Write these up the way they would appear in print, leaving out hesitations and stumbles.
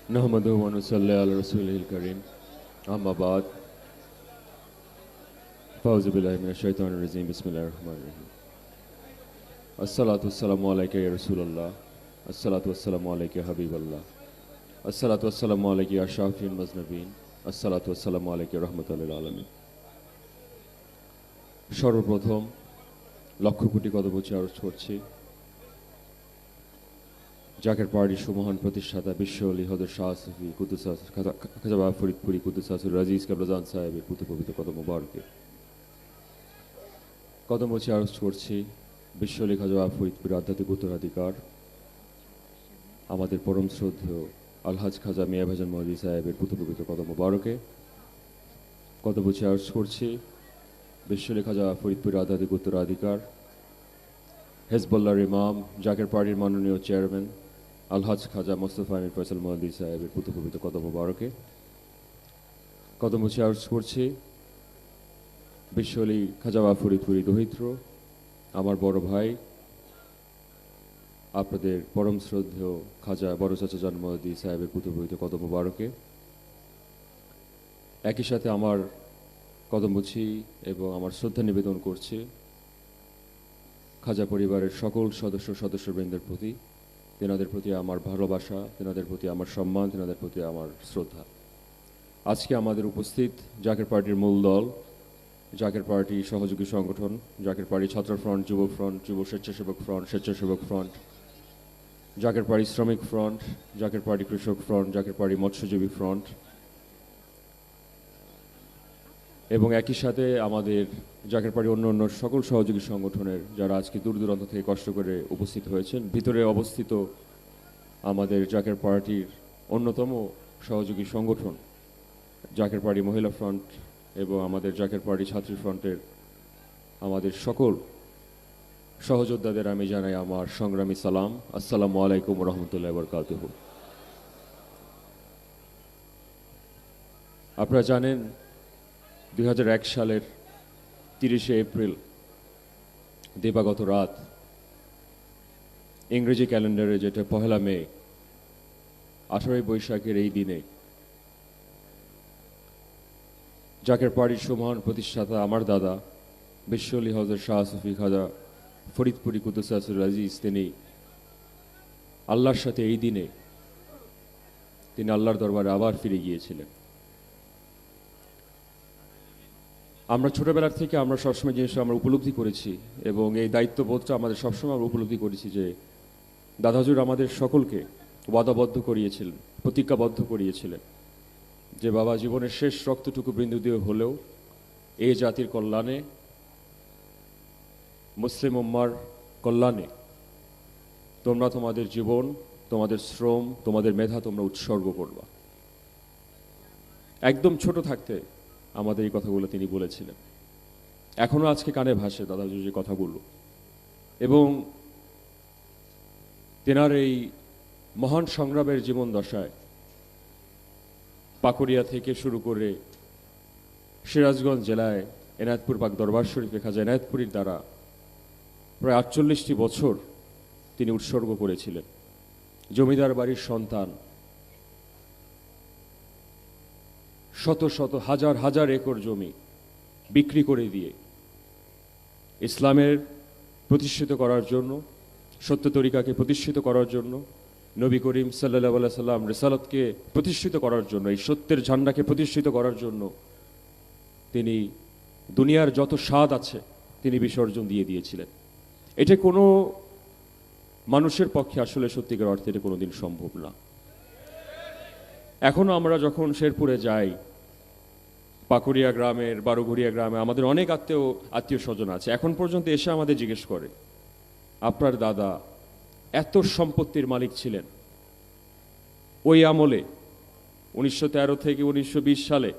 नहमदुहु व नुसल्ली अला रसूलिहिल करीम अम्मा बाद फ़ौज़ु बिल्लाहि मिनश शैतानिर रजीम बिस्मिल्लाहिर रहमानिर रहीम अस्सलातु वस्सलामु अलैका या रसूलल्लाह अस्सलातु वस्सलामु अलैका या हबीबल्लाह अस्सलातु वस्सलामु अलैका या शाफिउल मुज़निबीन अस्सलातु वस्सलामु अलैका या रहमाताल लिल आलामीन। সর্বপ্রথম লক্ষ কোটি কদম উচ্চে আরজ করছি জাকের পার্টির সুমহান প্রতিষ্ঠাতা বিশ্ব আলী হযরত শাহ সুফি কুদ্দুস খাজা বাবা ফরিদপুরি কুদ্দুস আজিজ কাবলাজান সাহেবের পুত্র পবিত্র কদম মুবারকে কদম উচ্চে আরজ করছি বিশ্ব আলী খাজা বাবা ফরিদপুরি আধ্যাত্মিক উত্তরাধিকার আমাদের পরম শ্রদ্ধেয় আলহাজ খাজা মিয়া ভাইজান মহদি সাহেবের পুত্র পবিত্র কদম মুবারকে কদম উচ্চে আরজ করছি বিশ্ব আলী খাজা ফরিদপুরি আধ্যাত্মিক উত্তরাধিকার হেজবুল্লাহর ইমাম জাকের পার্টির মাননীয় চেয়ারম্যান আলহাজ খাজা মোস্তফা আমির ফয়সাল মহদি সাহেবের পুত্র পবিত্র কদম মুবারকে কদম উচ্চে আরজ করছি বিশ্ব আলী খাজা বাবা ফরিদপুরি দহিত্র আমার বড় ভাই আপনাদের পরম শ্রদ্ধেয় খাজা বড় চাচা জান মহদি সাহেবের পুত্র পবিত্র কদম মুবারকে একই সাথে আমার কদম মুছি এবং আমার শ্রদ্ধা নিবেদন করছি খাজা পরিবারের সকল সদস্যবৃন্দের প্রতি তেনাদের প্রতি আমার ভালোবাসা তেনাদের প্রতি আমার সম্মান তেনাদের প্রতি আমার শ্রদ্ধা। আজকে আমাদের উপস্থিত জাকের পার্টির মূল দল জাকের পার্টি সহযোগী সংগঠন জাকের পার্টি ছাত্র ফ্রন্ট যুব ফ্রন্ট যুব স্বেচ্ছাসেবক ফ্রন্ট জাকের পার্টি শ্রমিক ফ্রন্ট জাকের পার্টি কৃষক ফ্রন্ট জাকের পার্টি মৎস্যজীবী ফ্রন্ট এবং একই সাথে আমাদের জাকের পার্টি অন্য সকল সহযোগী সংগঠনের যারা আজকে দূর দূরান্ত থেকে কষ্ট করে উপস্থিত হয়েছেন। ভিতরে অবস্থিত আমাদের জাকের পার্টির অন্যতম সহযোগী সংগঠন জাকের পার্টি মহিলা ফ্রন্ট এবং আমাদের জাকের পার্টি ছাত্রী ফ্রন্টের আমাদের সকল সহযোদ্ধাদের আমি জানাই আমার সংগ্রামী সালাম। আসসালামু আলাইকুম রহমতুল্লাহি ওয়া বারাকাতুহু। আপনারা জানেন 2001 সালের 30শে এপ্রিল দিবাগত রাত ইংরেজি ক্যালেন্ডারে যেটা পহেলা মে 18ই বৈশাখের এই দিনে জাকের পার্টির সুমহান প্রতিষ্ঠাতা আমার দাদা বিশ্ব আলী হযরত শাহ সুফি খাজা ফরিদপুরি কুদ্দুস আজিজ তিনি আল্লাহর সাথে এই দিনে তিনি আল্লাহর দরবারে আবার ফিরে গিয়েছিলেন। আমরা ছোটবেলার থেকে আমরা সবসময় জিনিসটা আমরা উপলব্ধি করেছি এবং এই দায়িত্ববোধটা আমাদের সবসময় আমরা উপলব্ধি করেছি যে দাদা হুজুর আমাদের সকলকে ওয়াদাবদ্ধ করিয়েছিলেন প্রতিজ্ঞাবদ্ধ করিয়েছিলেন যে বাবা জীবনের শেষ রক্তটুকু বিন্দু দিয়ে হলেও এই জাতির কল্যাণে মুসলিম উম্মার কল্যাণে তোমরা তোমাদের জীবন তোমাদের শ্রম তোমাদের মেধা তোমরা উৎসর্গ করবা। একদম ছোট থাকতে আমাদের এই কথাগুলো তিনি বলেছিলেন, এখনো আজকে কানে ভাসে দাদা হুজুর যে কথাগুলো। এবং তেনার এই মহান সংগ্রামের জীবন দশায় পাকুড়িয়া থেকে শুরু করে সিরাজগঞ্জ জেলায় এনায়েতপুর পাক দরবার শরীফে খাজা এনায়েতপুরীর দ্বারা প্রায় 48টি বছর তিনি উৎসর্গ করেছিলেন। জমিদার বাড়ির সন্তান শত শত হাজার হাজার একর জমি বিক্রি করে দিয়ে ইসলামের প্রতিষ্ঠিত করার জন্য সত্য তরিকাকে প্রতিষ্ঠিত করার জন্য নবী করিম সাল্লাল্লাহু আলাইহি সাল্লাম রিসালাতকে প্রতিষ্ঠিত করার জন্য এই সত্যের ঝান্ডাকে প্রতিষ্ঠিত করার জন্য তিনি দুনিয়ার যত স্বাদ আছে তিনি বিসর্জন দিয়ে দিয়েছিলেন। এটা কোনো মানুষের পক্ষে আসলে সত্যিকার অর্থে এটা কোনোদিন সম্ভব না। এখনো আমরা যখন শেরপুরে যাই পাকুড়িয়া গ্রামের বারোঘড়িয়া গ্রামে আমাদের অনেক আত্মীয় স্বজন আছে, এখন পর্যন্ত এসে আমাদের জিজ্ঞেস করে আপনার দাদা এত সম্পত্তির মালিক ছিলেন ওই আমলে 1913 থেকে 1920 সালে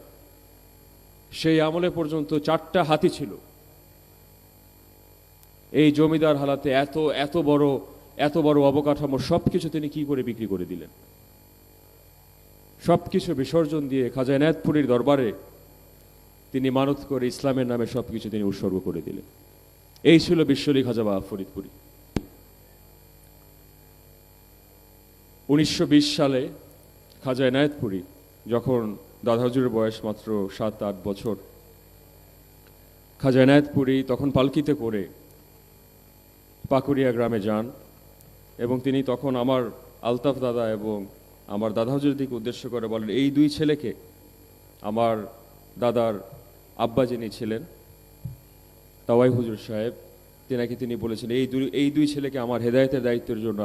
সেই আমলে পর্যন্ত 4টা হাতি ছিল। এই জমিদার হালাতে এত বড় অবকাঠামো সবকিছু তিনি কি করে বিক্রি করে দিলেন? সবকিছু বিসর্জন দিয়ে খাজা এনায়েতপুরীর দরবারে তিনি মানত করে ইসলামের নামে সবকিছু তিনি উৎসর্গ করে দিলেন। এই ছিল বিশ্ব আলী খাজা বাবা ফরিদপুরি। 1920 সালে খাজা এনায়েতপুরী যখন দাদা হুজুরের বয়স মাত্র 7-8 বছর, খাজা এনায়েতপুরী তখন পালকিতে করে পাকুড়িয়া গ্রামে যান এবং তিনি তখন আমার আলতাফ দাদা এবং আমার দাদা হুজুরের দিকে উদ্দেশ্য করে বলেন, এই দুই ছেলেকে, আমার দাদার আব্বা যিনি ছিলেন তাওয়াই হুজুর সাহেব, তিনি বলেছেন এই দুই ছেলেকে আমার হেদায়েতের দায়িত্বের জন্য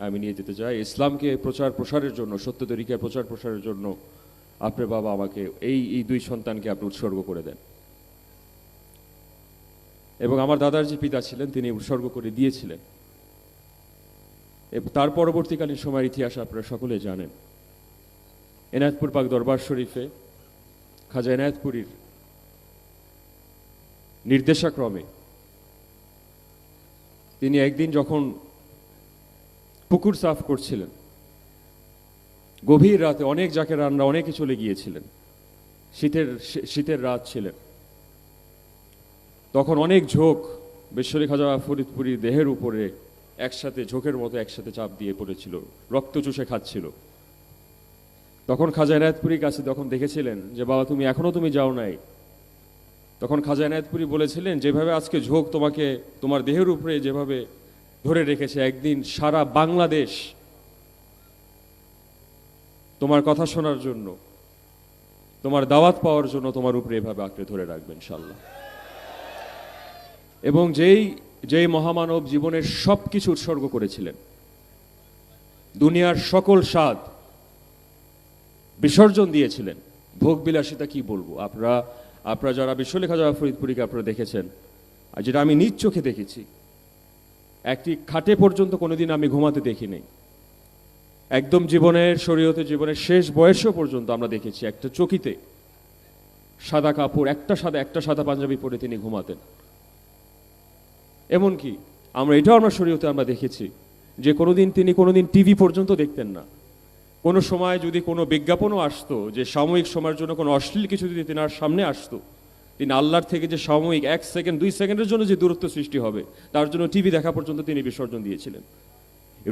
আমি নিয়ে যেতে চাই, ইসলামকে প্রচার প্রসারের জন্য, সত্য তরিকায় প্রচার প্রসারের জন্য আপনার বাবা আমাকে এই দুই সন্তানকে আপনি উৎসর্গ করে দেন। এবং আমার দাদার যে পিতা ছিলেন তিনি উৎসর্গ করে দিয়েছিলেন। তার পরবর্তীকালীন সময়ের ইতিহাস আপনারা সকলে জানেন। এনায়েতপুর পাক দরবার শরীফে খাজা এনায়েতপুরীর নির্দেশাক্রমে তিনি একদিন যখন পুকুর সাফ করছিলেন, গভীর রাতে, অনেক জাকেরানরা অনেকে চলে গিয়েছিলেন, শীতের রাত ছিলেন, তখন অনেক ঝোঁক বিশ্বলি খাজা ফরিদপুরীর দেহের উপরে একসাথে ঝোঁকের মতো একসাথে চাপ দিয়ে পড়েছিল, রক্ত চুষে খাচ্ছিল। তখন খাজা এনায়েতপুরীর কাছে তখন দেখেছিলেন যে বাবা তুমি এখনো যাও নাই। তখন খাজা এনায়েতপুরী বলেছিলেন, যেভাবে আজকে ঝোঁক তোমাকে তোমার দেহের উপরে যেভাবে ধরে রেখেছে, একদিন সারা বাংলাদেশ তোমার কথা শোনার জন্য, তোমার দাওয়াত পাওয়ার জন্য তোমার উপরে এভাবে আঁকড়ে ধরে রাখবেন ইনশাআল্লাহ। এবং যেই মহামানব জীবনের সবকিছু উৎসর্গ করেছিলেন, দুনিয়ার সকল স্বাদ বিসর্জন দিয়েছিলেন, ভোগ বিলাসিতা কি বলবো, আপনারা যারা বিশ্বলি খাজা ফরিদপুরীকে আপনারা দেখেছেন, আর যেটা আমি নিজ চোখে দেখেছি, একটি খাটে পর্যন্ত কোনোদিন আমি ঘুমাতে দেখিনি, একদম শরীয়তের জীবনের শেষ বয়সও পর্যন্ত আমরা দেখেছি একটা চকিতে সাদা কাপড়, একটা সাদা পাঞ্জাবি পরে তিনি ঘুমাতেন। এমনকি আমরা শরীয়তে আমরা দেখেছি যে তিনি কোনোদিন টিভি পর্যন্ত দেখতেন না। কোনো সময় যদি কোনো বিজ্ঞাপনও আসতো যে সাময়িক সময়ের জন্য কোনো অশ্লীল কিছু যদি তেনার সামনে আসতো, তিনি আল্লাহর থেকে যে সাময়িক 1 সেকেন্ড 2 সেকেন্ডের জন্য যে দূরত্ব সৃষ্টি হবে তার জন্য টিভি দেখা পর্যন্ত তিনি বিসর্জন দিয়েছিলেন।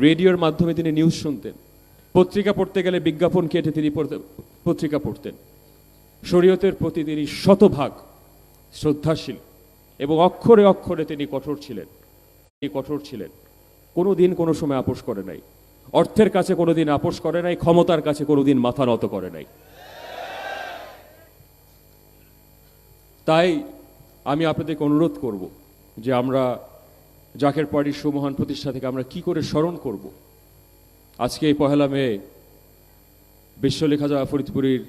রেডিওর মাধ্যমে তিনি নিউজ শুনতেন, পত্রিকা পড়তে গেলে বিজ্ঞাপন কেটে তিনি পত্রিকা পড়তেন। শরীয়তের প্রতি তিনি শতভাগ শ্রদ্ধাশীল এবং অক্ষরে অক্ষরে তিনি কঠোর ছিলেন। কোনোদিন কোনো সময় আপোষ করে নাই, অর্থের কাছে কোনোদিন আপোষ করে নাই, ক্ষমতার কাছে কোনোদিন মাথা নত করে নাই। তাই আমি আপনাদেরকে অনুরোধ করব যে আমরা জাকের পার্টির সুমহান প্রতিষ্ঠা থেকে আমরা কি করে স্মরণ করব। আজকে এই 1 মে বিশ্বলি খাজা ফরিদপুরীর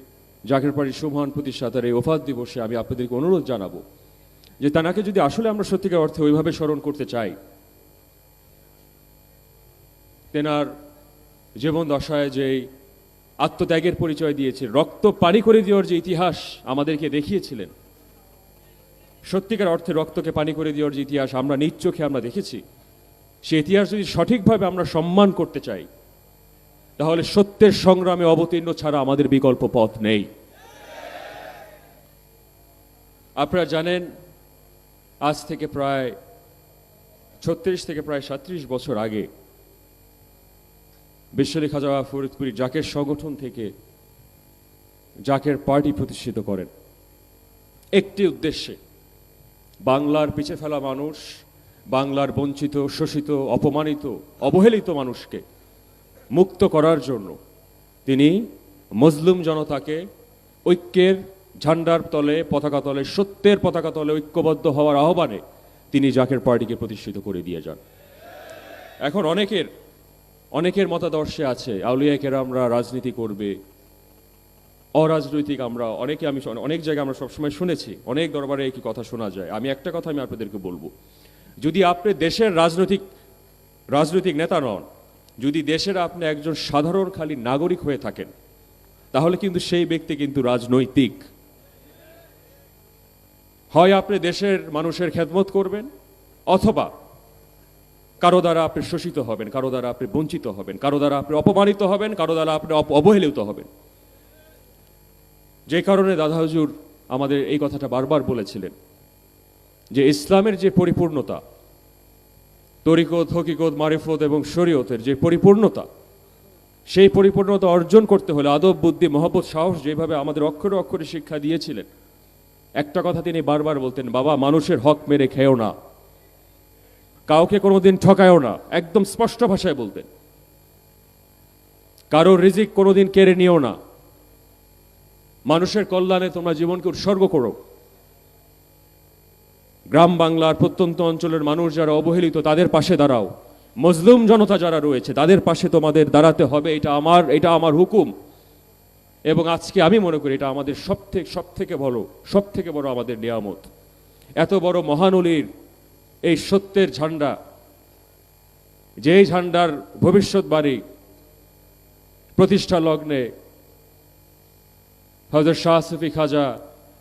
জাকের পার্টির সুমহান প্রতিষ্ঠাতার এই ওফাত দিবসে আমি আপনাদেরকে অনুরোধ জানাবো যে তানাকে যদি আসলে আমরা সত্যিকার অর্থে ওইভাবে স্মরণ করতে চাই, তেনার জীবন দশায় যে আত্মত্যাগের পরিচয় দিয়েছে, রক্ত পানি করে দেওয়ার যে ইতিহাস আমাদেরকে দেখিয়েছিলেন, সত্যিকার অর্থে রক্তকে পানি করে দেওয়ার যে ইতিহাস আমরা নিজ চোখে আমরা দেখেছি, সেই ইতিহাস যদি সঠিকভাবে আমরা সম্মান করতে চাই, তাহলে সত্যের সংগ্রামে অবতীর্ণ ছাড়া আমাদের বিকল্প পথ নেই। আপনারা জানেন আজ থেকে প্রায় 36 থেকে প্রায় 37 বছর আগে বিশ্বলি খাজা ফরিদপুরী জাকের সংগঠন থেকে জাকের পার্টি প্রতিষ্ঠিত করেন একটি উদ্দেশ্যে, বাংলার পিছে ফেলা মানুষ, বাংলার বঞ্চিত, শোষিত, অপমানিত, অবহেলিত মানুষকে মুক্ত করার জন্য তিনি মজলুম জনতাকে ঐক্যের ঝান্ডার তলে, পতাকা তলে, সত্যের পতাকা তলে ঐক্যবদ্ধ হওয়ার আহ্বানে তিনি জাকের পার্টিকে প্রতিষ্ঠিত করে দিয়ে যান। এখন অনেকের মতাদর্শে আছে আউলিয়া কেরামরা রাজনীতি করবে, অরাজনৈতিক, আমি অনেক জায়গায় আমরা সবসময় শুনেছি, অনেক দরবারে একই কথা শোনা যায়। আমি একটা কথা আমি আপনাদেরকে বলবো, যদি আপনি দেশের রাজনৈতিক নেতা নন, যদি দেশের আপনি একজন সাধারণ খালি নাগরিক হয়ে থাকেন, তাহলে কিন্তু সেই ব্যক্তি কিন্তু রাজনৈতিক। হয় আপনি দেশের মানুষের খেদমত করবেন, অথবা কারো দ্বারা আপনি শোষিত হবেন, কারো দ্বারা আপনি বঞ্চিত হবেন, কারো দ্বারা আপনি অপমানিত হবেন, কারো দ্বারা আপনি অবহেলিত হবেন। যে কারণে দাদা হুজুর আমাদের এই কথাটা বারবার বলেছিলেন যে ইসলামের যে পরিপূর্ণতা, তরিকত, হকিকত, মারিফত এবং শরীয়তের যে পরিপূর্ণতা, সেই পরিপূর্ণতা অর্জন করতে হলে আদব, বুদ্ধি, মহব্বত, সাহস যেভাবে আমাদের অক্ষরে অক্ষরে শিক্ষা দিয়েছিলেন, একটা কথা তিনি বারবার বলতেন, বাবা মানুষের হক মেরে খেও না, কাউকে কোনোদিন ঠকায়ও না, একদম স্পষ্ট ভাষায় বলতেন। কারোর রিজিক কোনোদিন কেড়ে নিও না, মানুষের কল্যাণে তোমরা জীবনকে উৎসর্গ করো। গ্রাম বাংলার প্রত্যন্ত অঞ্চলের মানুষ যারা অবহেলিত তাদের পাশে দাঁড়াও, মজলুম জনতা যারা রয়েছে তাদের পাশে তোমাদের দাঁড়াতে হবে, এটা আমার হুকুম। এবং আজকে আমি মনে করি এটা আমাদের সব থেকে বড় আমাদের নিয়ামত। এত বড় মহানলীর এই সত্যের ঝান্ডা, যেই ঝান্ডার ভবিষ্যৎবাণী প্রতিষ্ঠা লগ্নে হযরত শাহ সুফি খাজা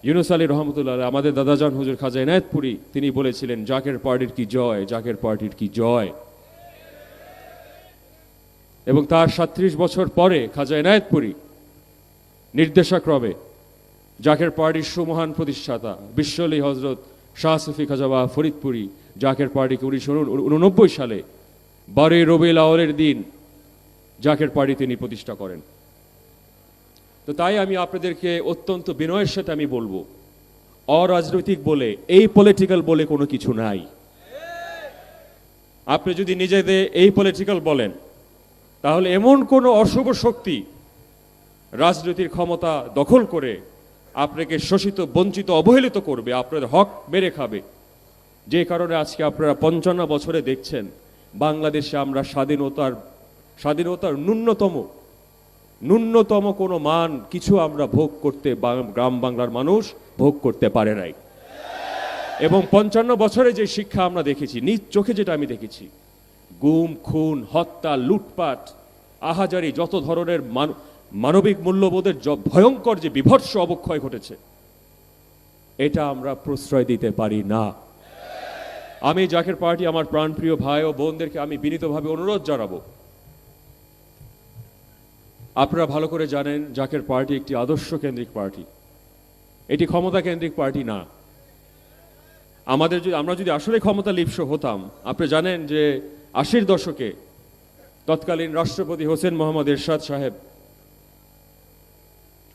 ইউনুস আলী রহমতুল্লাহ আমাদের দাদাজান হুজুর খাজা এনায়েতপুরী তিনি বলেছিলেন, জাকের পার্টির কি জয়, জাকের পার্টির কি জয়। এবং তার ৩৭ বছর পরে খাজা এনায়েতপুরী নির্দেশক্রমে জাকের পার্টির সুমহান প্রতিষ্ঠাতা বিশ্বলি হজরত শাহ সুফি খাজা বা ফরিদপুরী জাকের পার্টিকে 1989 সালে 12 রবিউল আউয়ালের দিন জাকের পার্টি তিনি প্রতিষ্ঠা করেন। তো তাই আমি আপনাদেরকে অত্যন্ত বিনয়ের সাথে আমি বলবো, অরাজনৈতিক বলে, এই পলিটিক্যাল বলে কোনো কিছু নাই। আপনি যদি নিজেদের এই পলিটিক্যাল বলেন, তাহলে এমন কোনো অশুভ শক্তি রাজনীতির ক্ষমতা দখল করে আপনাকে শোষিত, বঞ্চিত, অবহেলিত করবে, আপনাদের হক মেরে খাবে। যে কারণে আজকে আপনারা 55 বছরে দেখছেন বাংলাদেশে আমরা স্বাধীনতার ন্যূনতম কোনো মান কিছু আমরা ভোগ করতে গ্রাম বাংলার মানুষ ভোগ করতে পারে নাই। এবং 55 বছরে যে শিক্ষা আমরা দেখেছি, নিজ চোখে যেটা আমি দেখেছি, গুম, খুন, হত্যা, লুটপাট, আহাজারি, যত ধরনের মানবিক মূল্যবোধের ভয়ঙ্কর যে বিভৎস অবক্ষয় ঘটেছে, এটা আমরা প্রশ্রয় দিতে পারি না। আমি জাকের পার্টি আমার প্রাণপ্রিয় ভাই ও বোনদেরকে আমি বিনীতভাবে অনুরোধ জানাবো, আপনারা ভালো করে জানেন জাকের পার্টি একটি আদর্শ কেন্দ্রিক পার্টি, এটি ক্ষমতা কেন্দ্রিক পার্টি না। আমরা যদি আসলে ক্ষমতা লিপ্স হতাম, আপনি জানেন যে 80-র দশকে তৎকালীন রাষ্ট্রপতি হোসেন মোহাম্মদ এরশাদ সাহেব,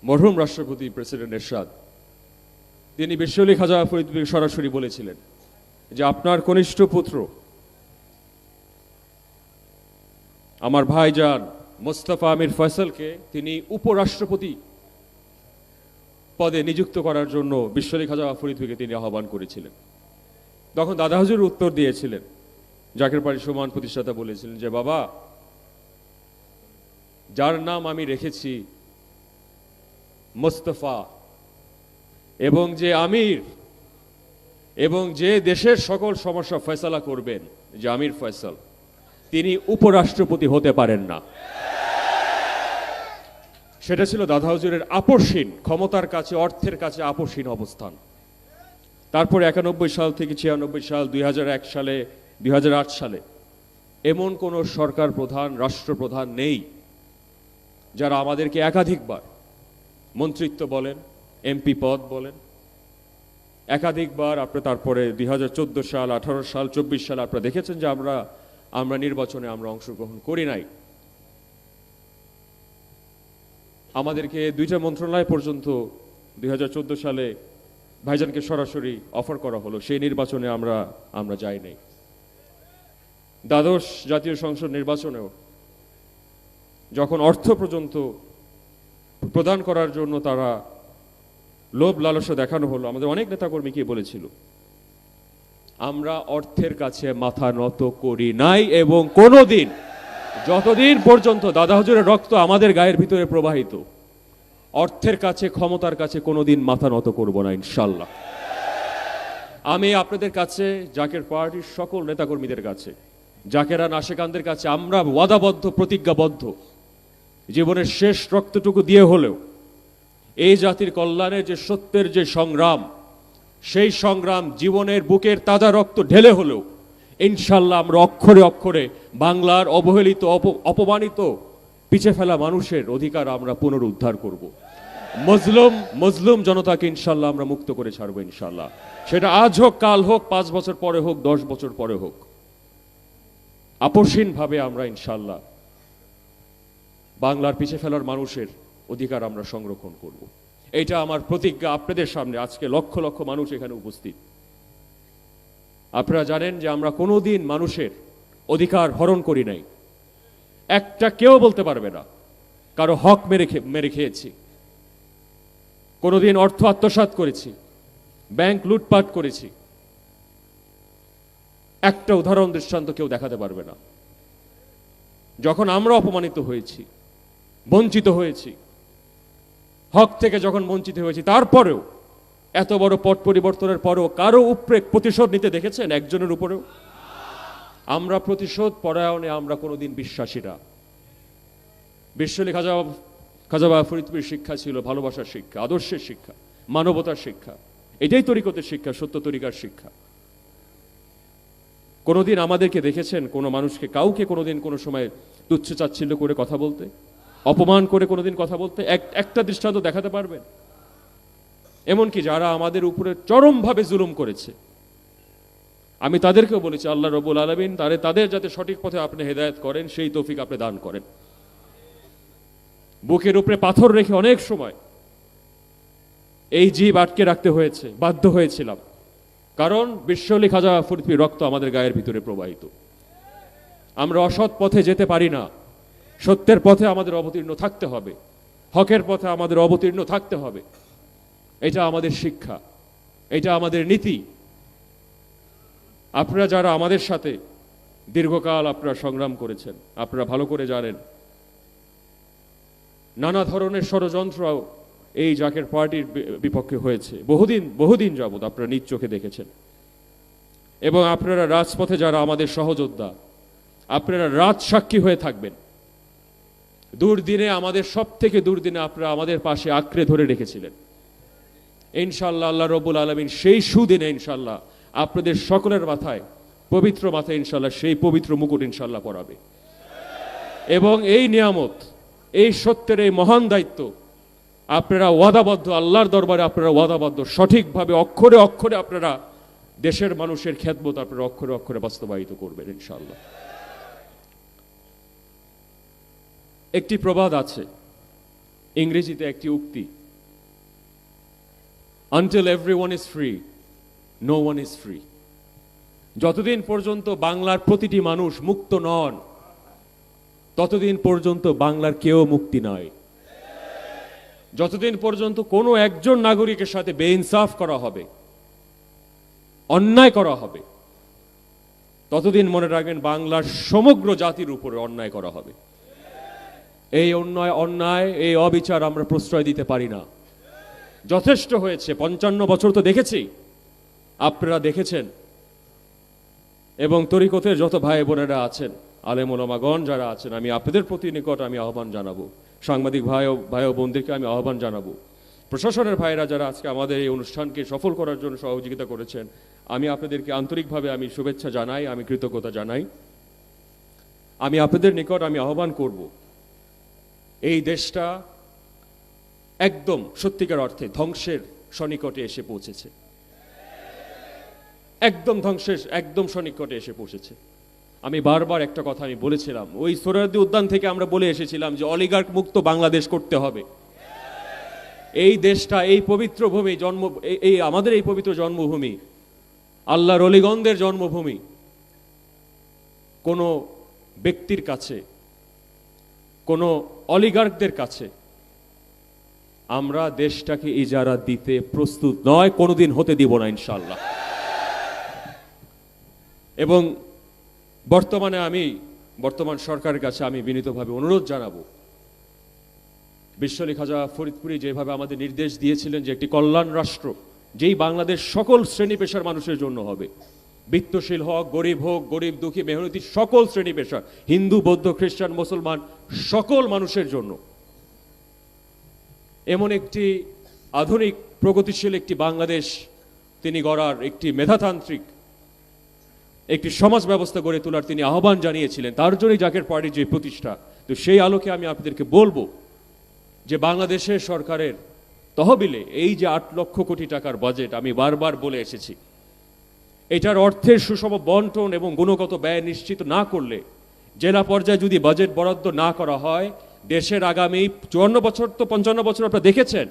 মরহুম রাষ্ট্রপতি প্রেসিডেন্ট এরশাদ, তিনি বিশ্বলি খাজা ফরিদপুরী সরাসরি বলেছিলেন যে আপনার কনিষ্ঠ পুত্র আমার ভাইজান মোস্তফা আমির ফয়সালকে তিনি উপরাষ্ট্রপতি পদে নিযুক্ত করার জন্য বিশ্বলি খাজা ফরিদপুরীকে তিনি আহ্বান করেছিলেন। তখন দাদা হুজুর উত্তর দিয়েছিলেন, জাকের পার্টির সুমহান প্রতিষ্ঠাতা বলেছিলেন যে বাবা, যার নাম আমি রেখেছি মোস্তফা, এবং যে আমির, এবং যে দেশের সকল সমস্যা ফয়সালা করবেন, যে আমির ফয়সাল, তিনি উপরাষ্ট্রপতি হতে পারেন না। সেটা ছিল দাদা হুজুরের আপসহীন, ক্ষমতার কাছে, অর্থের কাছে আপসহীন অবস্থান। তারপরে 91 সাল থেকে 96 সাল, 2001 সালে, 2008 সালে এমন কোন সরকার প্রধান, রাষ্ট্রপ্রধান নেই যারা আমাদেরকে একাধিকবার মন্ত্রিত্ব বলেন, এমপি পদ বলেন, একাধিকবার তারপরে 2014 সাল, 18 সাল, 24 সাল আপনারা দেখেছেন যে আমরা নির্বাচনে আমরা অংশগ্রহণ করি নাই। আমাদেরকে 2টা মন্ত্রণালয় পর্যন্ত 2014 সালে ভাইজানকে সরাসরি অফার করা হলো, সেই নির্বাচনে আমরা যাই নাই। দ্বাদশ জাতীয় সংসদ নির্বাচনেও যখন অর্থ পর্যন্ত প্রদান করার জন্য তারা লোভ লালসা দেখানো হলো, আমাদের অনেক নেতাকর্মী কি বলেছিল, আমরা অর্থের কাছে মাথা নত করি নাই, এবং কোনোদিন, যতদিন পর্যন্ত দাদা হুজুরের রক্ত আমাদের গায়ের ভিতরে প্রবাহিত, অর্থের কাছে, ক্ষমতার কাছে কোনোদিন মাথা নত করব না ইনশাল্লাহ। আমি আপনাদের কাছে, জাকের পার্টির সকল নেতাকর্মীদের কাছে, জাকেরান আশেকানদের কাছে আমরা ওয়াদাবদ্ধ, প্রতিজ্ঞাবদ্ধ, জীবনের শেষ রক্তটুকু দিয়ে হলেও এই জাতির কল্যাণের যে সত্যের যে সংগ্রাম, সেই সংগ্রাম জীবনের বুকের তাজা রক্ত ঢেলে হলেও ইনশাল্লাহ আমরা অক্ষরে অক্ষরে বাংলার অবহেলিত, অপমানিত, পিছে ফেলা মানুষের অধিকার আমরা পুনরুদ্ধার করব। মজলুম জনতাকে ইনশাল্লাহ আমরা মুক্ত করে ছাড়বো ইনশাল্লাহ। সেটা আজ হোক, কাল হোক, 5 বছর পরে হোক, 10 বছর পরে হোক, আপসহীনভাবে আমরা ইনশাল্লাহ বাংলার পিছিয়ে ফেলার মানুষের অধিকার আমরা সংরক্ষণ করব। এইটা আমার প্রতিজ্ঞা আপনাদের সামনে। আজকে লক্ষ লক্ষ মানুষ এখানে উপস্থিত। আপনারা জানেন যে আমরা কোনোদিন মানুষের অধিকার হরণ করি নাই। একটা কেউ বলতে পারবে না কারো হক মেরে খেয়েছি, কোনোদিন অর্থ আত্মসাৎ করেছি, ব্যাংক লুটপাট করেছি। একটা উদাহরণ দৃষ্টান্ত কেউ দেখাতে পারবে না। যখন আমরা অপমানিত হয়েছি, বঞ্চিত হয়েছি, হক থেকে যখন বঞ্চিত হয়েছি, তারপরেও এত বড় পট পরিবর্তনের পরেও কারো উপরে প্রতিশোধ নিতে দেখেছেন একজনের উপরেও? আমরা প্রতিশোধ পরায়ণে আমরা কোনোদিন বিশ্বাসী না। বিশ্বলি খাজা বাবা ফরিদপুরের শিক্ষা ছিল ভালোবাসার শিক্ষা, আদর্শের শিক্ষা, মানবতার শিক্ষা। এটাই তরিকতের শিক্ষা, সত্য তরিকার শিক্ষা। কোনোদিন আমাদেরকে দেখেছেন কোনো মানুষকে, কাউকে কোনোদিন কোনো সময় তুচ্ছ চাচ্ছিল্য করে কথা বলতে, অপমান করে কোনোদিন কথা বলতে? একটা দৃষ্টান্ত দেখাতে পারবেন? এমনকি যারা আমাদের উপরে চরমভাবে জুলুম করেছে, আমি তাদেরকেও বলেছি আল্লাহ রব্বুল আলামিন তাদের যাতে সঠিক পথে আপনি হেদায়েত করেন, সেই তৌফিক আপনি দান করেন। বুকের উপরে পাথর রেখে অনেক সময় এই জিভ আটকে রাখতে হয়েছে, বাধ্য হয়েছিলাম, কারণ বিশ্বলি খাজা ফরিদপুর রক্ত আমাদের গায়ের ভিতরে প্রবাহিত। আমরা অসৎ পথে যেতে পারি না, সত্যের পথে আমাদের অবতীর্ণ থাকতে হবে, হকের পথে আমাদের অবতীর্ণ থাকতে হবে। এটা আমাদের শিক্ষা, এটা আমাদের নীতি। আপনারা যারা আমাদের সাথে দীর্ঘকাল আপনারা সংগ্রাম করেছেন, আপনারা ভালো করে জানেন নানা ধরনের ষড়যন্ত্র এই জাকের পার্টির বিপক্ষে হয়েছে বহুদিন যাবৎ আপনারা নিজ চোখে দেখেছেন। এবং আপনারা রাজপথে যারা আমাদের সহযোদ্ধা, আপনারা রাজ সাক্ষী হয়ে থাকবেন। দুর্দিনে, আমাদের সব থেকে দুর্দিনে আপনারা আমাদের পাশে আঁকড়ে ধরে রেখেছিলেন। ইনশাল্লাহ আল্লাহ রব্বুল আলামিন সেই সুদিনে ইনশাল্লাহ আপনাদের সকলের মাথায়, পবিত্র মাথায় ইনশাল্লাহ সেই পবিত্র মুকুট ইনশাল্লাহ পরাবে। এবং এই নিয়ামত, এই সত্যের এই মহান দায়িত্ব আপনারা ওয়াদাবদ্ধ, আল্লাহর দরবারে আপনারা ওয়াদাবদ্ধ, সঠিকভাবে অক্ষরে অক্ষরে আপনারা দেশের মানুষের খেদমত আপনারা অক্ষরে অক্ষরে বাস্তবায়িত করবেন ইনশাআল্লাহ। একটি প্রবাদ আছে, ইংরেজিতে একটি উক্তি, Until everyone is free, no one is free. যতদিন পর্যন্ত বাংলার প্রতিটি মানুষ মুক্ত নন, ততদিন পর্যন্ত বাংলার কেউ মুক্তি নয়। যতদিন পর্যন্ত কোনো একজন নাগরিকের সাথে বেইনসাফ করা হবে, অন্যায় করা হবে, ততদিন মনে রাখবেন বাংলার সমগ্র জাতির উপরে অন্যায় করা হবে। এই অন্যায়, এই অবিচার আমরা প্রশ্রয় দিতে পারি না। যথেষ্ট হয়েছে, 55 বছর তো দেখেছি, আপনারা দেখেছেন। এবং তরিকতের যত ভাই বোনেরা আছেন, আলেম ওলামাগণ যারা আছেন, আমি আপনাদের প্রতি নিকট আমি আহ্বান জানাবো, সাংবাদিক ভাই ও বোনদেরকে আমি আহ্বান জানাবো, প্রশাসনের ভাইরা যারা আজকে আমাদের এই অনুষ্ঠানকে সফল করার জন্য সহযোগিতা করেছেন, আমি আপনাদেরকে আন্তরিকভাবে আমি শুভেচ্ছা জানাই, আমি কৃতজ্ঞতা জানাই। আমি আপনাদের নিকট আমি আহ্বান করব, এই দেশটা একদম সত্যিকার অর্থে ধ্বংসের সনিকটে এসে পৌঁছেছে, একদম সনিকটে এসে পৌঁছেছে। আমি বারবার একটা কথা আমি বলেছিলাম, ওই সোহরাওয়ার্দী উদ্যান থেকে আমরা বলে এসেছিলাম যে অলিগার্ক মুক্ত বাংলাদেশ করতে হবে। এই দেশটা, এই পবিত্র ভূমি, এই আমাদের এই পবিত্র জন্মভূমি, আল্লাহর অলিগণদের জন্মভূমি, কোনো ব্যক্তির কাছে, কোনো অলিগার্কদের কাছে আমরা দেশটাকে ইজারা দিতে প্রস্তুত নয়, কোনোদিন হতে দিব না ইনশাআল্লাহ। এবং বর্তমান সরকারের কাছে আমি বিনীতভাবে অনুরোধ জানাবো, বিশ্বলি খাজা ফরিদপুরি যেভাবে আমাদের নির্দেশ দিয়েছিলেন যে একটি কল্যাণ রাষ্ট্র, যেই বাংলাদেশ সকল শ্রেণী পেশার মানুষের জন্য হবে, বিত্তশীল হোক, গরিব দুঃখী মেহনতি, সকল শ্রেণী পেশা, হিন্দু বৌদ্ধ খ্রিস্টান মুসলমান, সকল মানুষের জন্য এমন একটি আধুনিক প্রগতিশীল একটি বাংলাদেশ তিনি গড়ার, একটি মেধাতান্ত্রিক একটি সমাজ ব্যবস্থা গড়ে তোলার তিনি আহ্বান জানিয়েছিলেন। তার জন্যই জাকের পার্টির যে প্রতিষ্ঠা। তো সেই আলোকে আমি আপনাদেরকে বলবো যে বাংলাদেশের সরকারের তহবিলে এই যে 8 লক্ষ কোটি টাকার বাজেট, আমি বারবার বলে এসেছি, এটার অর্থের সুষম বন্টন এবং গুণগত ব্যয় নিশ্চিত না করলে, জেলা পর্যায়ে যদি বাজেট বরাদ্দ না করা হয়, দেশের আগামী 54 বছর তো 55 বছর আপনারা দেখেছেন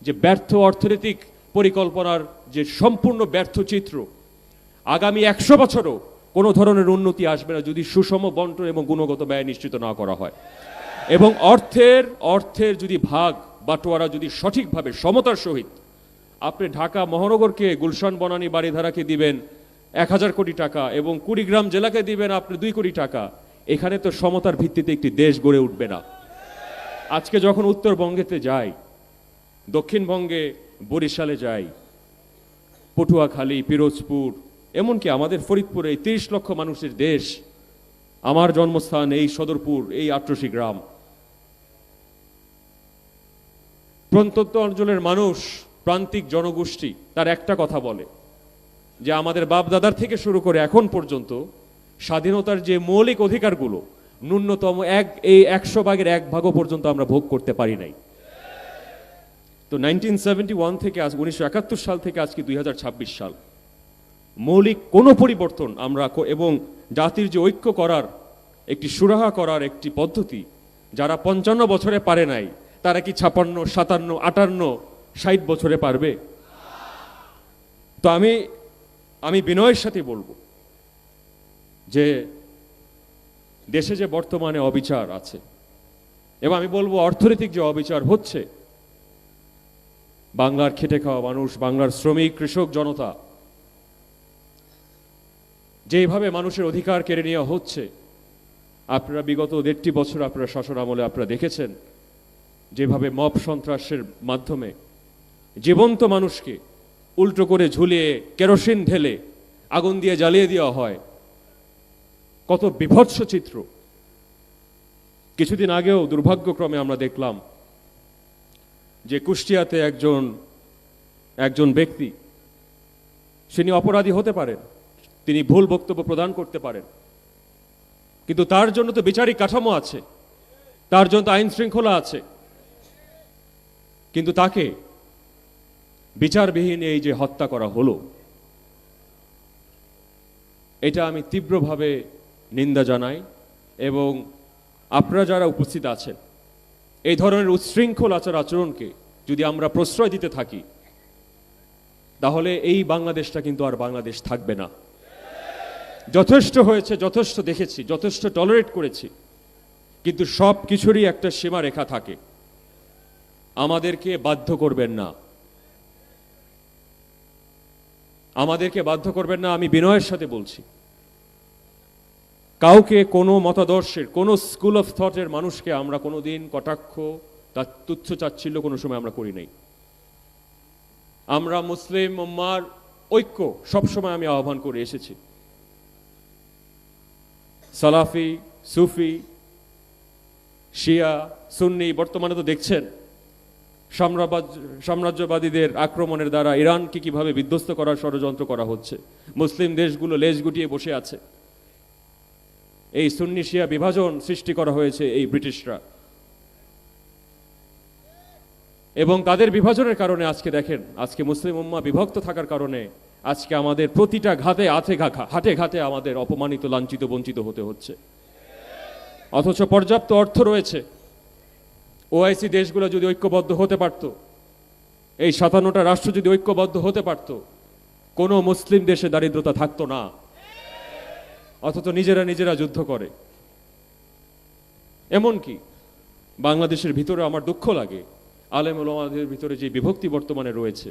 যে ব্যর্থ অর্থনৈতিক পরিকল্পনার যে সম্পূর্ণ ব্যর্থ চিত্র। আগামী 100 বছরও কোনো ধরনের উন্নতি আসবে না যদি সুষম বন্টন এবং গুণগত ব্যয় নিশ্চিত না করা হয়, এবং অর্থের যদি ভাগ বাটোয়ারা যদি সঠিকভাবে সমতার সহিত, আপনি ঢাকা মহানগরকে গুলশান বনানী বাড়িধারাকে দিবেন 1000 কোটি টাকা এবং কুড়িগ্রাম জেলাকে দিবেন আপনি 2 কোটি টাকা, এখানে তো সমতার ভিত্তিতে একটি দেশ গড়ে উঠবে না। আজকে যখন উত্তরবঙ্গেতে যাই, দক্ষিণবঙ্গে বরিশালে যাই, পটুয়াখালী, পিরোজপুর, এমনকি আমাদের ফরিদপুরে 30 লক্ষ মানুষের দেশ, আমার জন্মস্থান এই সদরপুর, এই আট্রসি গ্রাম, প্রত্যন্ত অঞ্চলের মানুষ, প্রান্তিক জনগোষ্ঠী তার একটা কথা বলে যে আমাদের বাপ দাদার থেকে শুরু করে এখন পর্যন্ত স্বাধীনতার যে মৌলিক অধিকারগুলো ন্যূনতম এই 100 ভাগের 1 ভাগও পর্যন্ত আমরা ভোগ করতে পারি নাই। তো 1971 থেকে আজ 1971 সাল থেকে আজকে 2026 সাল, মৌলিক কোনো পরিবর্তন আমরা এবং জাতির যে ঐক্য করার একটি সুরাহা করার একটি পদ্ধতি, যারা 55 বছরে পারে নাই তারা কি 56, 57, 58, 60 বছরে পারবে? তো আমি বিনয়ের সাথে বলবো যে দেশে যে বর্তমানে অবিচার আছে, এবং আমি বলবো অর্থনৈতিক যে অবিচার হচ্ছে, বাংলার খেটে খাওয়া মানুষ, বাংলার শ্রমিক, কৃষক জনতা যেভাবে মানুষের অধিকার কেড়ে নেওয়া হচ্ছে, আপনারা বিগত 1.5 বছর আপনারা শাসন আমলে আপনারা দেখেছেন যেভাবে মব সন্ত্রাসের মাধ্যমে জীবন্ত মানুষকে উল্টো করে ঝুলিয়ে কেরোসিন ঢেলে আগুন দিয়ে জ্বালিয়ে দেওয়া হয়, কত বিভৎস চিত্র। কিছুদিন আগেও দুর্ভাগ্যক্রমে আমরা দেখলাম যে কুষ্টিয়াতে একজন ব্যক্তি, তিনি অপরাধী হতে পারেন, তিনি ভুল বক্তব্য প্রদান করতে পারেন, কিন্তু তার জন্য তো বিচারিক কাঠামো আছে, তার জন্য আইন শৃঙ্খলা আছে, কিন্তু তাকে বিচারবিহীন এই যে হত্যা করা হলো, এটা আমি তীব্রভাবে নিন্দা জানাই। এবং আপনারা যারা উপস্থিত আছেন, এই ধরনের উচ্ছৃঙ্খল আচরণকে যদি আমরা প্রশ্রয় দিতে থাকি, তাহলে এই বাংলাদেশটা কিন্তু আর বাংলাদেশ থাকবে না। যথেষ্ট হয়েছে, যথেষ্ট দেখেছি, যথেষ্ট টলারেট করেছি, কিন্তু সব কিছুরই একটা সীমারেখা থাকে। আমাদেরকে বাধ্য করবেন না, আমাদেরকে বাধ্য করবেন না। আমি বিনয়ের সাথে বলছি, কাউকে কোনো মতাদর্শের, কোনো স্কুল অফ থটের মানুষকে আমরা কোনোদিন কটাক্ষ, তার তুচ্ছ চাচ্ছিল্য কোনো সময় আমরা করি নাই। আমরা মুসলিম উম্মার ঐক্য সবসময় আমি আহ্বান করে এসেছি। সালাফি, সুফি, শিয়া, সুন্নি, বর্তমানে তো দেখছেন সাম্রাজ্যবাদীদের আক্রমণের দ্বারা ইরানকে কিভাবে বিধ্বস্ত করার ষড়যন্ত্র করা হচ্ছে। মুসলিম দেশগুলো লেজ গুটিয়ে বসে আছে। এই সুন্নি শিয়া বিভাজন সৃষ্টি করা হয়েছে এই ব্রিটিশরা, এবং তাদের বিভাজনের কারণে আজকে দেখেন, আজকে মুসলিম উম্মাহ বিভক্ত থাকার কারণে আজকে আমাদের প্রতিটা হাটে ঘাটে আমাদের অপমানিত, লাঞ্ছিত, বঞ্চিত হতে হচ্ছে। অথচ পর্যাপ্ত অর্থ রয়েছে। ওআইসি দেশগুলো যদি ঐক্যবদ্ধ হতে পারত, এই 57টা রাষ্ট্র যদি ঐক্যবদ্ধ হতে পারত, কোনো মুসলিম দেশে দারিদ্রতা থাকতো না। অথচ নিজেরা যুদ্ধ করে। এমনকি বাংলাদেশের ভিতরে আমার দুঃখ লাগে, আলেম ওলামাদের ভিতরে যে বিভক্তি বর্তমানে রয়েছে,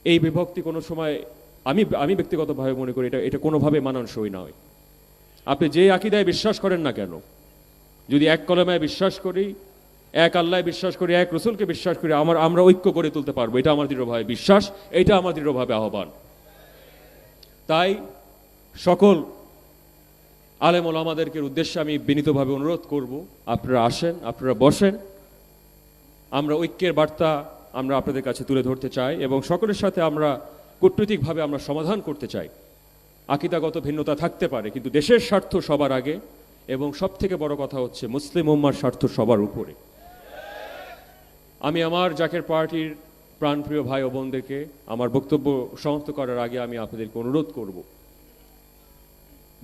এই বিভক্তি কোনো সময় আমি ব্যক্তিগতভাবে মনে করি এটা কোনোভাবে মানানসই নয়। আপনি যে আকীদায় বিশ্বাস করেন না কেন, যদি এক কলেমায় বিশ্বাস করি, এক আল্লাহয় বিশ্বাস করি, এক রসুলকে বিশ্বাস করি, আমরা ঐক্য করে তুলতে পারবো, এটা আমার দৃঢ়ভাবে বিশ্বাস, এটা আমার দৃঢ়ভাবে আহ্বান। তাই সকল আলেম ওলামাদেরকে উদ্দেশ্যে আমি বিনীতভাবে অনুরোধ করব, আপনারা আসেন, আপনারা বসেন, আমরা ঐক্যের বার্তা আমরা আপনাদের কাছে তুলে ধরতে চাই এবং সকলের সাথে আমরা কূটনৈতিকভাবে আমরা সমাধান করতে চাই। আকীদাগত ভিন্নতা থাকতে পারে, কিন্তু দেশের স্বার্থ সবার আগে, এবং সবথেকে বড় কথা হচ্ছে মুসলিম উম্মার স্বার্থ সবার উপরে। আমি আমার জাকের পার্টির প্রাণপ্রিয় ভাই ও বোনদেরকে আমার বক্তব্য সমাপ্ত করার আগে আমি আপনাদেরকে অনুরোধ করব,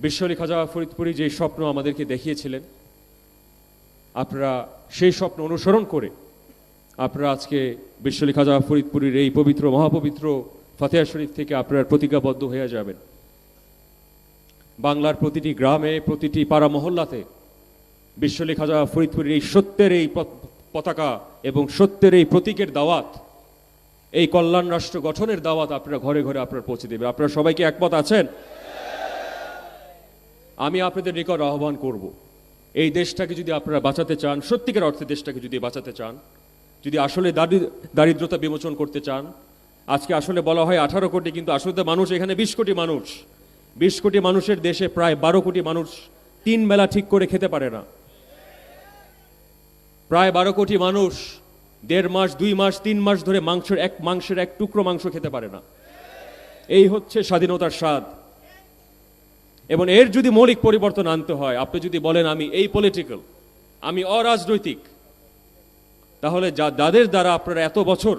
বিশ্ব আলী খাজা ফরিদপুরি যে স্বপ্ন আমাদেরকে দেখিয়েছিলেন, আপনারা সেই স্বপ্ন অনুসরণ করে আপনারা আজকে বিশ্বলি খাজা ফরিদপুরের এই পবিত্র মহাপবিত্র ফাতেহা শরীফ থেকে আপনারা প্রতিজ্ঞাবদ্ধ হয়ে যাবেন। বাংলার প্রতিটি গ্রামে, প্রতিটি পাড়া মহল্লাতে বিশ্বলি খাজা ফরিদপুরের এই সত্যের এই পতাকা এবং সত্যের এই প্রতীকের দাওয়াত, এই কল্যাণ রাষ্ট্র গঠনের দাওয়াত আপনারা ঘরে ঘরে আপনারা পৌঁছে দেবেন। আপনারা সবাইকে একমত আছেন? আমি আপনাদের নিকট আহ্বান করব, এই দেশটাকে যদি আপনারা বাঁচাতে চান, সত্যিকার অর্থে দেশটাকে যদি বাঁচাতে চান, যদি আসলে দারিদ্রতা বিমোচন করতে চান, আজকে আসলে বলা হয় 18 কোটি, কিন্তু আসলে তো মানুষ এখানে 20 কোটি মানুষ। 20 কোটি মানুষের দেশে প্রায় 12 কোটি মানুষ 3 বেলা ঠিক করে খেতে পারে না। প্রায় 12 কোটি মানুষ 1.5 মাস, 2 মাস, 3 মাস ধরে মাংসের এক টুকরো মাংস খেতে পারে না। এই হচ্ছে স্বাধীনতার স্বাদ। এবং এর যদি মৌলিক পরিবর্তন আনতে হয়, আপনি যদি বলেন আমি এই পলিটিক্যাল, আমি অরাজনৈতিক, তাহলে যাদের দ্বারা আপনারা এত বছর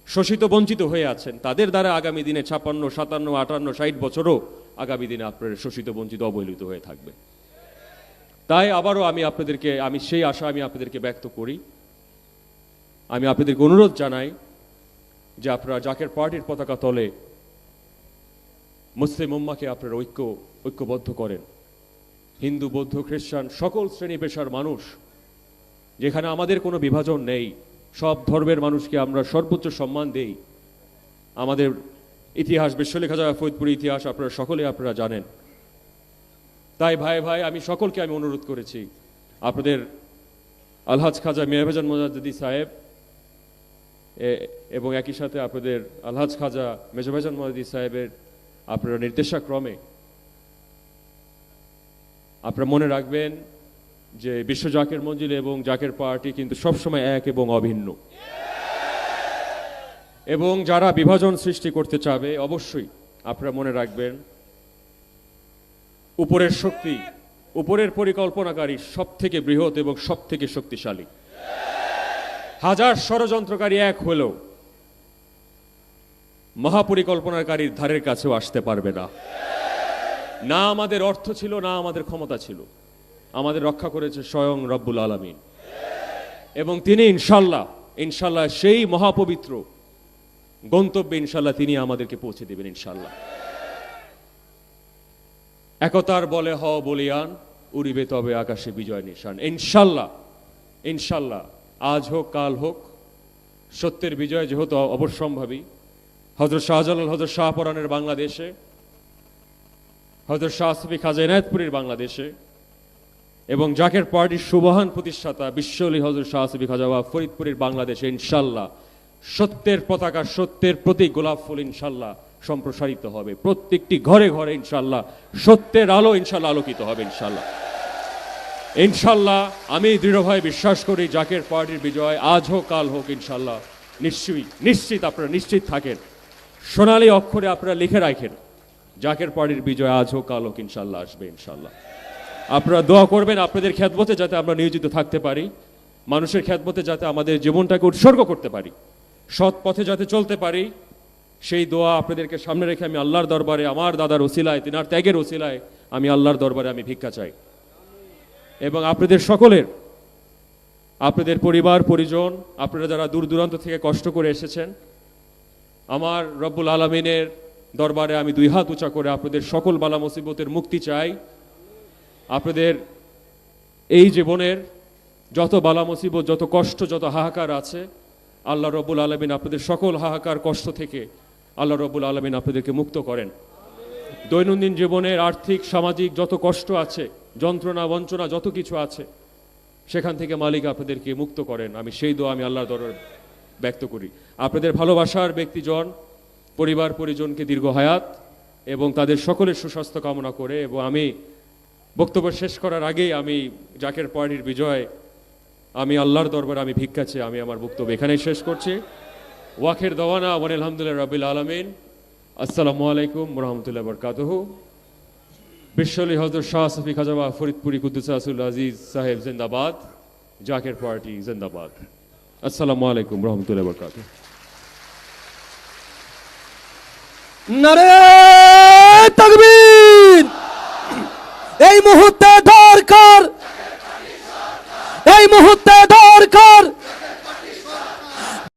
শোষিত বঞ্চিত হয়ে আছেন, তাদের দ্বারা আগামী দিনে 56, 57, 58, 60 বছরও আগামী দিনে আপনারা শোষিত বঞ্চিত অবহেলিত হয়ে থাকবে। তাই আবারও আমি সেই আশা আমি আপনাদেরকে ব্যক্ত করি। আমি আপনাদেরকে অনুরোধ জানাই যে আপনারা জাকের পার্টির পতাকা তলে মুসলিম উম্মাকে আপনারা ঐক্যবদ্ধ করেন। হিন্দু, বৌদ্ধ, খ্রিস্টান সকল শ্রেণী পেশার মানুষ, যেখানে আমাদের কোনো বিভাজন নেই, সব ধর্মের মানুষকে আমরা সর্বোচ্চ সম্মান দেই। আমাদের ইতিহাস, বিশ্বলি খাজা ফরিদপুরের ইতিহাস আপনারা জানেন। তাই ভাই আমি সকলকে অনুরোধ করেছি, আপনাদের আলহাজ খাজা মিয়া ভাইজান মোজাদ্দেদি সাহেব এবং একই সাথে আপনাদের আলহাজ খাজা মেজর ভাইজান মোজাদ্দেদি সাহেবের আপনারা নির্দেশাক্রমে আপনারা মনে রাখবেন যে বিশ্ব জাকের মঞ্জিল এবং জাকের পার্টি কিন্তু সবসময় এক এবং অভিন্ন। এবং যারা বিভাজন সৃষ্টি করতে চাবে, অবশ্যই আপনারা মনে রাখবেন উপরের শক্তি, উপরের পরিকল্পনাকারী সব থেকে বৃহৎ এবং সব থেকে শক্তিশালী। হাজার ষড়যন্ত্রকারী এক হলেও মহাপরিকল্পনাকারীর ধারের কাছেও আসতে পারবে না। না আমাদের অর্থ ছিল, না আমাদের ক্ষমতা ছিল, আমাদের রক্ষা করেছে স্বয়ং রব্বুল আলামিন। এবং তিনি ইনশাল্লাহ সেই মহাপবিত্র গন্তব্যে ইনশাল্লাহ তিনি আমাদেরকে পৌঁছে দেবেন ইনশাল্লাহ। একতার বলে হও বলিয়ান, উড়িবে তবে আকাশে বিজয় নিশান। ইনশাল্লাহ আজ হোক কাল হোক, সত্যের বিজয় যেহেতু অবশ্যম্ভাবী, হযরত শাহজালাল, হযরত শাহপরানের বাংলাদেশে, হযরত শাহ আসফি খাজা এনায়েতপুরীর বাংলাদেশে এবং জাকের পার্টির সুবহান প্রতিষ্ঠাতা বিশ্বলি হযরত শাহ আসফি খাজা ফরিদপুরের বাংলাদেশে ইনশাল্লাহ সত্যের পতাকা, সত্যের প্রতীক গোলাপ ফুল ইনশাল্লাহ সম্প্রসারিত হবে। প্রত্যেকটি ঘরে ঘরে ইনশাল্লাহ সত্যের আলো ইনশাল্লাহ আলোকিত হবে ইনশাল্লাহ। আমি দৃঢ়ভাবে বিশ্বাস করি জাকের পার্টির বিজয় আজ হোক কাল হোক ইনশাল্লাহ নিশ্চিত আপনারা নিশ্চিত থাকেন, সোনালী অক্ষরে আপনারা লিখে রাখেন, জাকের পার্টির বিজয় আজ হোক কাল হোক ইনশাল্লাহ আসবে ইনশাল্লাহ। আপনারা দোয়া করবেন আপনাদের খেদমতে যাতে আমরা নিয়োজিত থাকতে পারি, মানুষের খেদমতে যাতে আমাদের জীবনটাকে উৎসর্গ করতে পারি, সৎ পথে যাতে চলতে পারি, সেই দোয়া আপনাদেরকে সামনে রেখে আমি আল্লাহর দরবারে আমার দাদার ওসিলায়, তিনার ত্যাগের ওসিলায় আমি আল্লাহর দরবারে আমি ভিক্ষা চাই। এবং আপনাদের সকলের, আপনাদের পরিবার পরিজন, আপনারা যারা দূর দূরান্ত থেকে কষ্ট করে এসেছেন, আমার রব্বুল আলামিনের দরবারে আমি 2 হাত উঁচা করে আপনাদের সকল বালা মুসিবতের মুক্তি চাই। আপনাদের এই জীবনের যত বালা মুসিবত, যত কষ্ট, যত হাহাকার আছে, আল্লাহ রব্বুল আলামিন আপনাদের সকল হাহাকার কষ্ট থেকে আল্লাহ রব্বুল আলামিন আপনাদেরকে মুক্ত করেন। দৈনন্দিন জীবনের আর্থিক সামাজিক যত কষ্ট আছে, যন্ত্রণা বঞ্চনা যত কিছু আছে, সেখান থেকে মালিক আপনাদেরকে মুক্ত করেন। আমি সেই দোয়া আমি আল্লাহর দরবারে ব্যক্ত করি। আপনাদের ভালোবাসার ব্যক্তিজন, পরিবার পরিজনকে দীর্ঘ হায়াত এবং তাদের সকলের সুস্বাস্থ্য কামনা করে, এবং আমি বক্তব্য শেষ করার আগেই আমি জাকের পার্টির বিজয় আমি আল্লাহর দরবারে আমি ভিক্ষা চেয়ে আমি আমার বক্তব্য এখানেই শেষ করছি। ওয়াখির দাওয়ানা আলহামদুলিল্লাহ রাব্বিল আলামিন। আসসালামু আলাইকুম ওয়া রাহমাতুল্লাহি ওয়া বারাকাতুহু। বিশ্বলি হযরত শাহ আসফি খাজা ফরিদপুরি কুদ্দুসাসুল আজিজ সাহেব জিন্দাবাদ, জাকের পার্টি জিন্দাবাদ। আসসালামু আলাইকুম ওয়া রাহমাতুল্লাহি ওয়া বারাকাতুহু। নারে তাকবীর! এই মুহূর্তে দরকার এই মুহূর্তে দরকার